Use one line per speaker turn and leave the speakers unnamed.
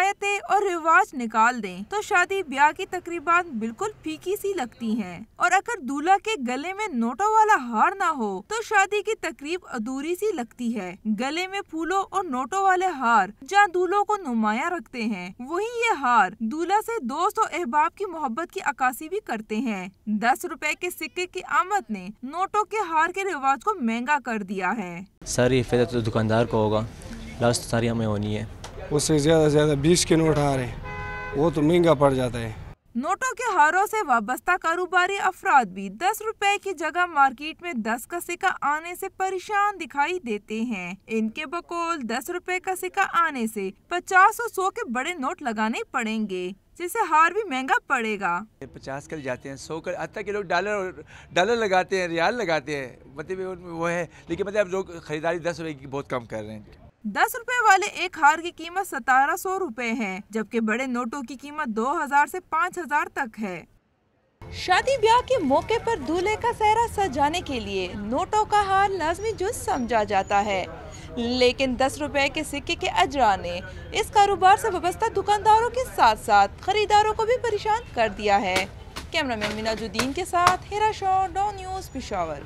रवायतें और रिवाज निकाल दें तो शादी ब्याह की तकरीबात बिल्कुल फीकी सी लगती हैं। और अगर दूल्हा के गले में नोटों वाला हार ना हो तो शादी की तकरीब अधूरी सी लगती है। गले में फूलों और नोटों वाले हार जहाँ दूल्हों को नुमाया रखते हैं, वही ये हार दूल्हा से दोस्त और अहबाब की मोहब्बत की अक्कासी भी करते हैं। 10 रुपए के सिक्के की आमद ने नोटों के हार के रिवाज को महंगा कर दिया है।
सारी हिफाजत तो दुकानदार को होगा, लास्ट सारी हमें होनी है।
उससे ज़्यादा से ज़्यादा 20 के नोट आ रहे हैं, वो तो महंगा पड़ जाता है।
नोटों के हारों से वाबस्ता कारोबारी अफराद भी 10 रुपए की जगह मार्केट में 10 का सिक्का आने से परेशान दिखाई देते हैं। इनके बकौल 10 रुपए का सिक्का आने से 50 और 100 के बड़े नोट लगाने पड़ेंगे, जिससे हार भी महंगा पड़ेगा।
50 कर जाते हैं, 100 कर, अब तक के लोग डॉलर लगाते हैं, रियाल लगाते हैं, मतलब वो है। लेकिन मतलब लोग खरीदारी 10 रुपए की बहुत कम कर रहे हैं।
10 रुपए वाले एक हार की कीमत 1700 रुपए है, जबकि बड़े नोटों की कीमत 2000 से 5000 तक है। शादी ब्याह के मौके पर दूल्हे का सेहरा सजाने के लिए नोटों का हार लाजमी जुज़ समझा जाता है, लेकिन 10 रुपए के सिक्के के अजरा ने इस कारोबार से वाबस्ता दुकानदारों के साथ साथ खरीदारों को भी परेशान कर दिया है। कैमरामैन मिनाजुद्दीन के साथ हिरा शॉ, डॉन न्यूज़, पेशावर।